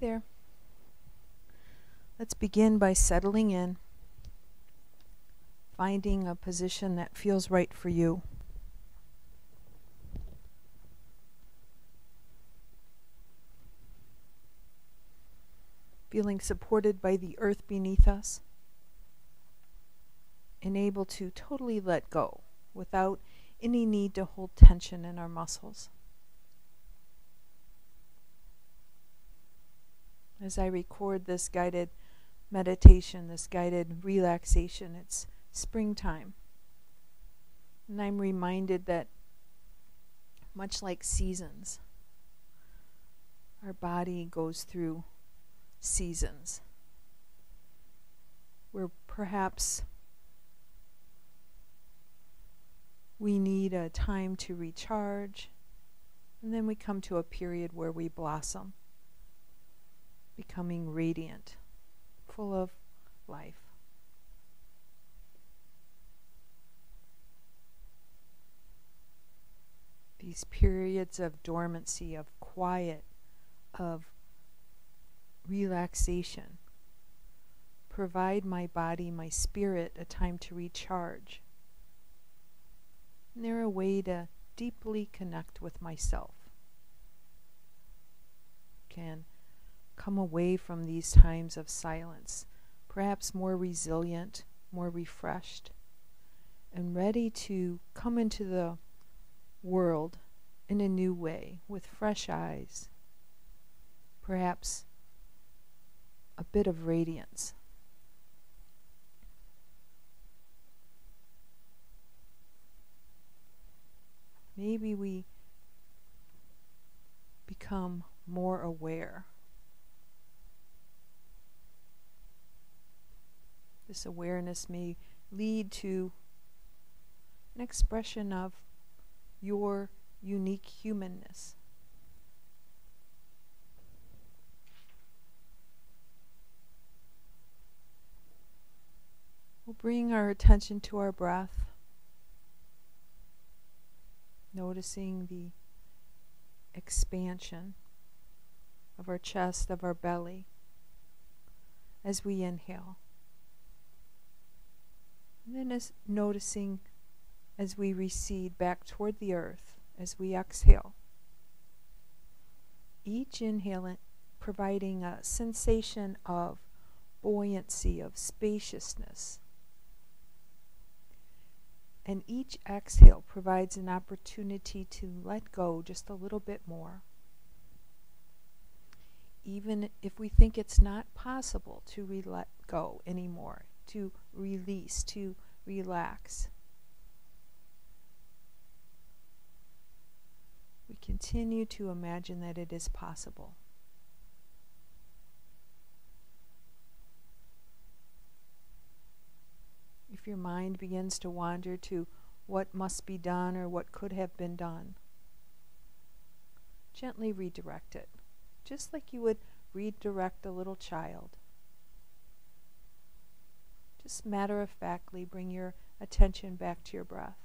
there. Let's begin by settling in, finding a position that feels right for you. Feeling supported by the earth beneath us and able to totally let go without any need to hold tension in our muscles. As I record this guided meditation, this guided relaxation, it's springtime. And I'm reminded that much like seasons, our body goes through seasons where perhaps we need a time to recharge, and then we come to a period where we blossom, becoming radiant, full of life. These periods of dormancy, of quiet, of relaxation, provide my body, my spirit, a time to recharge. And they're a way to deeply connect with myself. Can come away from these times of silence, perhaps more resilient, more refreshed, and ready to come into the world in a new way, with fresh eyes, perhaps a bit of radiance. Maybe we become more aware. This awareness may lead to an expression of your unique humanness. We'll bring our attention to our breath, noticing the expansion of our chest, of our belly, as we inhale. And then noticing as we recede back toward the earth, as we exhale. Each inhale providing a sensation of buoyancy, of spaciousness. And each exhale provides an opportunity to let go just a little bit more. Even if we think it's not possible to let go anymore, to release, to relax. We continue to imagine that it is possible. If your mind begins to wander to what must be done or what could have been done, gently redirect it, just like you would redirect a little child. Just matter-of-factly bring your attention back to your breath.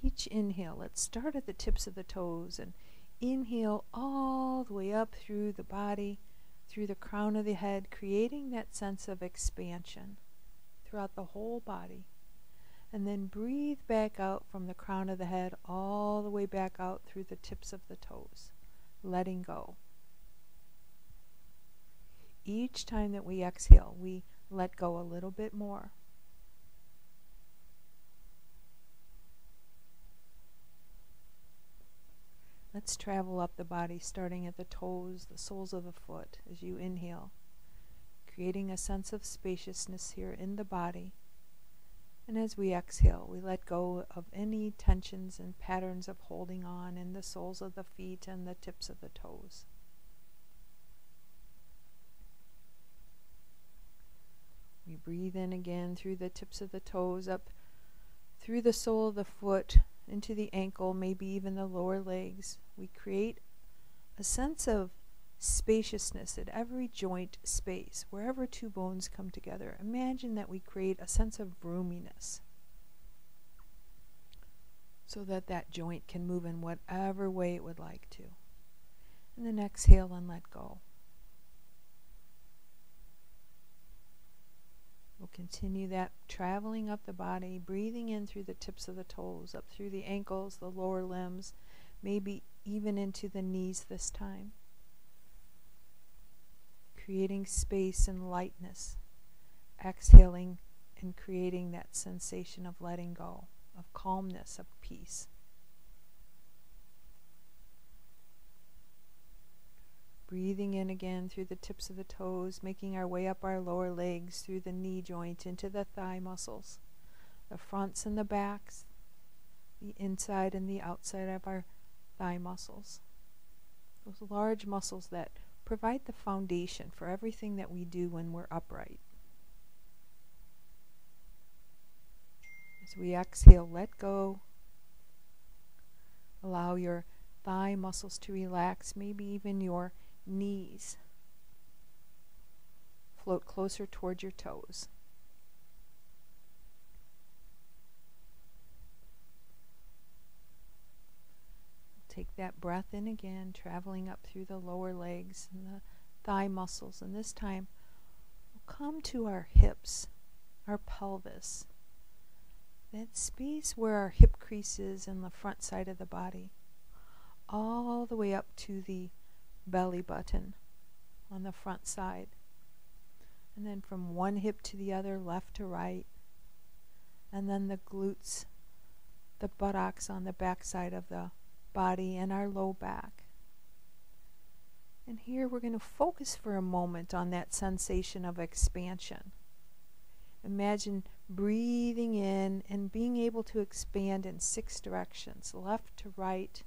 Each inhale, let's start at the tips of the toes and inhale all the way up through the body, through the crown of the head, creating that sense of expansion throughout the whole body. And then breathe back out from the crown of the head all the way back out through the tips of the toes, letting go. Each time that we exhale, we let go a little bit more. Let's travel up the body, starting at the toes, the soles of the foot, as you inhale, creating a sense of spaciousness here in the body. And as we exhale, we let go of any tensions and patterns of holding on in the soles of the feet and the tips of the toes. We breathe in again through the tips of the toes, up through the sole of the foot, into the ankle, maybe even the lower legs. We create a sense of spaciousness at every joint space, wherever two bones come together. Imagine that we create a sense of roominess. so that that joint can move in whatever way it would like to. And then exhale and let go. We'll continue that, traveling up the body, breathing in through the tips of the toes, up through the ankles, the lower limbs, maybe even into the knees this time. Creating space and lightness. Exhaling and creating that sensation of letting go, of calmness, of peace. Breathing in again through the tips of the toes, making our way up our lower legs, through the knee joint, into the thigh muscles, the fronts and the backs, the inside and the outside of our thigh muscles. Those large muscles that provide the foundation for everything that we do when we're upright. As we exhale, let go. Allow your thigh muscles to relax, maybe even your knees. Float closer toward your toes. Take that breath in again, traveling up through the lower legs and the thigh muscles. And this time, we'll come to our hips, our pelvis. That space where our hip crease is in the front side of the body. All the way up to the belly button on the front side. And then from one hip to the other, left to right. And then the glutes, the buttocks on the back side of the body, and our low back. And here we're going to focus for a moment on that sensation of expansion. Imagine breathing in and being able to expand in 6 directions, left to right,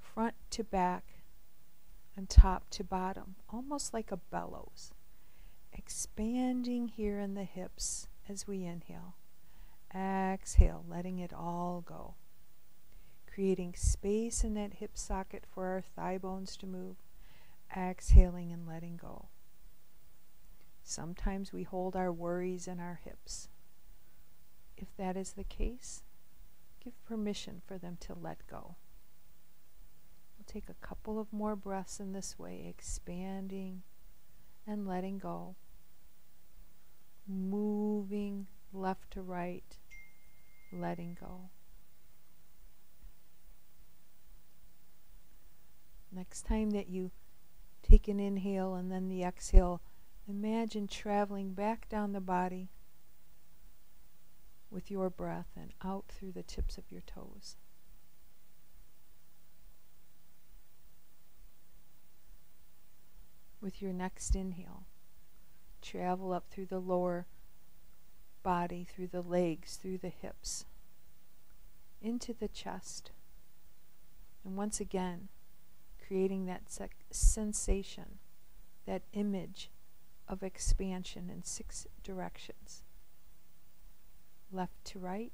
front to back, and top to bottom, almost like a bellows. Expanding here in the hips as we inhale. Exhale, letting it all go. Creating space in that hip socket for our thigh bones to move. Exhaling and letting go. Sometimes we hold our worries in our hips. If that is the case, give permission for them to let go. We'll take a couple of more breaths in this way, expanding and letting go. Moving left to right, letting go. Next time that you take an inhale and then the exhale, imagine traveling back down the body with your breath and out through the tips of your toes. With your next inhale, travel up through the lower body, through the legs, through the hips, into the chest. And once again, creating that sensation, that image of expansion in 6 directions. Left to right,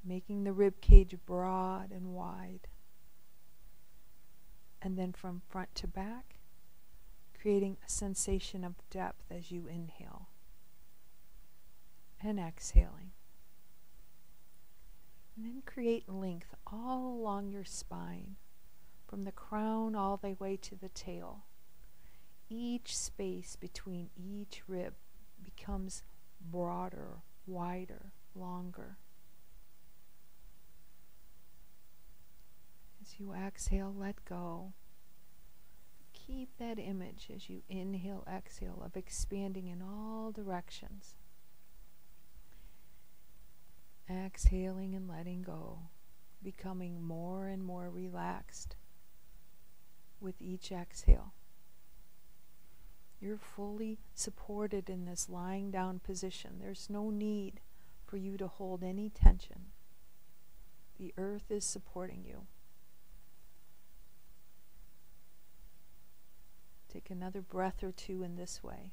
making the rib cage broad and wide. And then from front to back, creating a sensation of depth as you inhale and exhaling. And then create length all along your spine, from the crown all the way to the tail. Each space between each rib becomes broader, wider, longer. As you exhale, let go. Keep that image as you inhale, exhale, of expanding in all directions. Exhaling and letting go, becoming more and more relaxed with each exhale. You're fully supported in this lying down position. There's no need for you to hold any tension. The earth is supporting you. Take another breath or two in this way.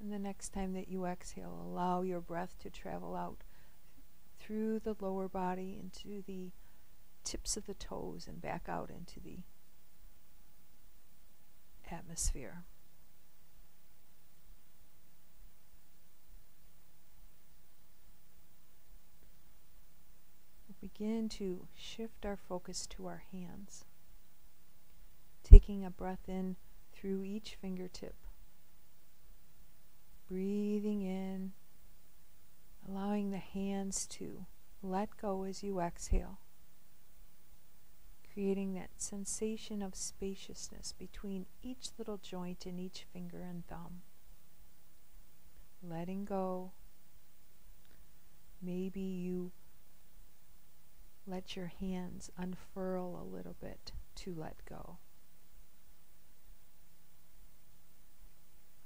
And the next time that you exhale, allow your breath to travel out through the lower body into the tips of the toes and back out into the atmosphere. begin to shift our focus to our hands, taking a breath in through each fingertip, breathing in, allowing the hands to let go as you exhale, creating that sensation of spaciousness between each little joint in each finger and thumb. Letting go. Maybe you let your hands unfurl a little bit to let go.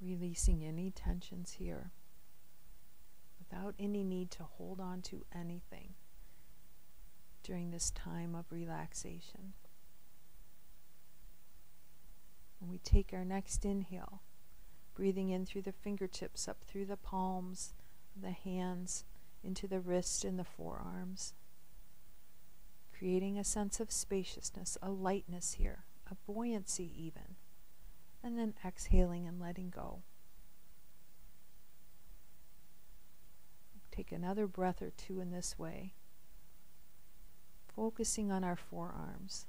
Releasing any tensions here without any need to hold on to anything during this time of relaxation. When we take our next inhale, breathing in through the fingertips, up through the palms, the hands, into the wrist and the forearms, creating a sense of spaciousness, a lightness here, a buoyancy even, and then exhaling and letting go. Take another breath or two in this way, focusing on our forearms.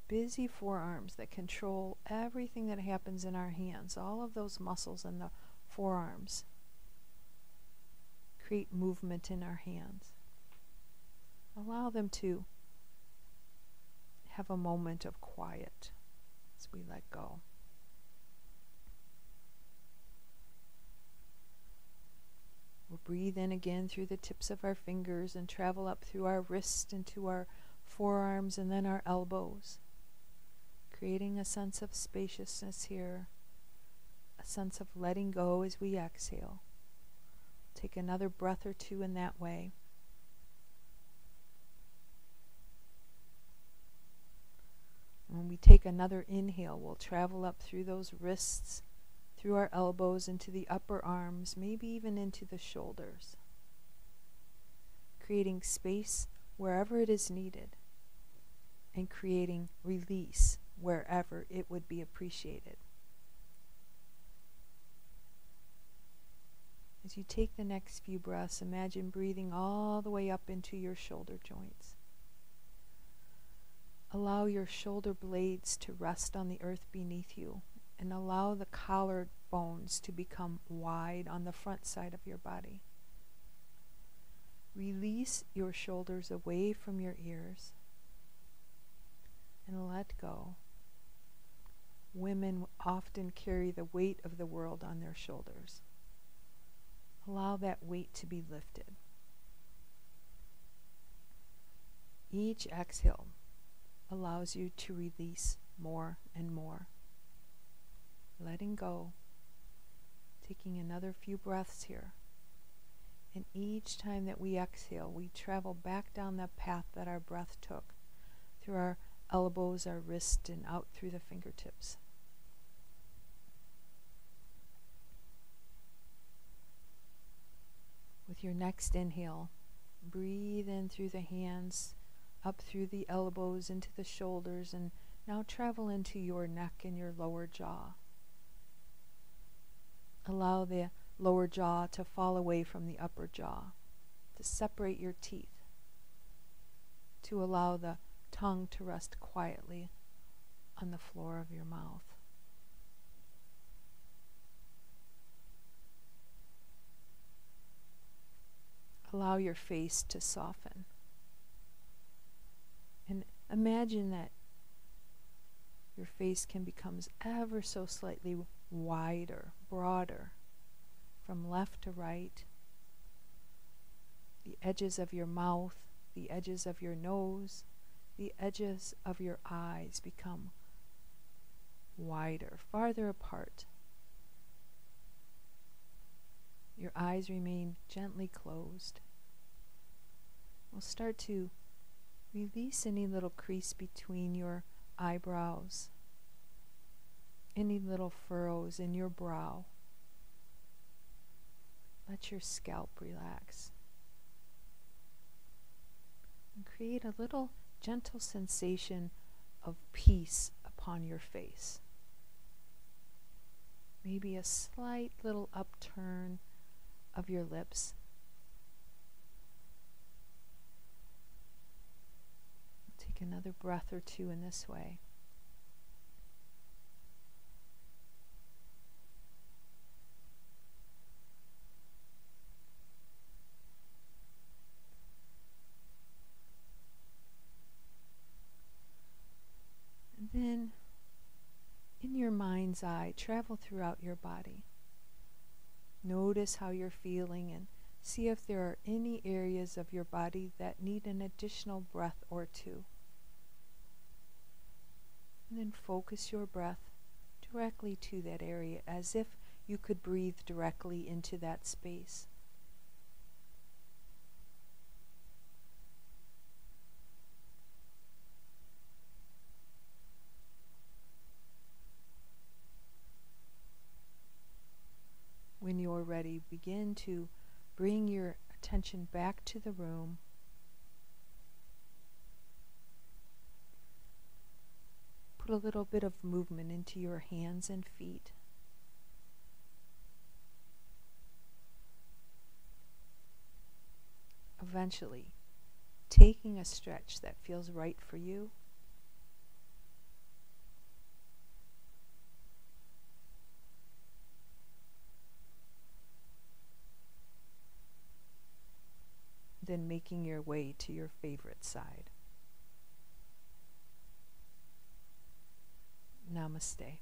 Busy forearms that control everything that happens in our hands. All of those muscles in the forearms create movement in our hands. Allow them to have a moment of quiet as we let go. We'll breathe in again through the tips of our fingers and travel up through our wrists into our forearms and then our elbows, creating a sense of spaciousness here, a sense of letting go as we exhale. Take another breath or two in that way. When we take another inhale, we'll travel up through those wrists, through our elbows, into the upper arms, maybe even into the shoulders, creating space wherever it is needed and creating release wherever it would be appreciated. As you take the next few breaths, imagine breathing all the way up into your shoulder joints. Allow your shoulder blades to rest on the earth beneath you, and allow the collard bones to become wide on the front side of your body. Release your shoulders away from your ears and let go. Women often carry the weight of the world on their shoulders. Allow that weight to be lifted. Each exhale allows you to release more and more. Letting go, taking another few breaths here. And each time that we exhale, we travel back down the path that our breath took, through our elbows, our wrists, and out through the fingertips. With your next inhale, breathe in through the hands, up through the elbows, into the shoulders, and now travel into your neck and your lower jaw. Allow the lower jaw to fall away from the upper jaw, to separate your teeth, to allow the tongue to rest quietly on the floor of your mouth. Allow your face to soften. And imagine that your face can become ever so slightly wider, broader, from left to right. The edges of your mouth, the edges of your nose, the edges of your eyes become wider, farther apart. Your eyes remain gently closed. We'll start to release any little crease between your eyebrows, any little furrows in your brow. Let your scalp relax. And create a little gentle sensation of peace upon your face. Maybe a slight little upturn of your lips. another breath or two in this way. And then, in your mind's eye, travel throughout your body. Notice how you're feeling and see if there are any areas of your body that need an additional breath or two. And then focus your breath directly to that area as if you could breathe directly into that space. When you're ready, begin to bring your attention back to the room. Put a little bit of movement into your hands and feet. Eventually, taking a stretch that feels right for you. Then making your way to your favorite side. Namaste.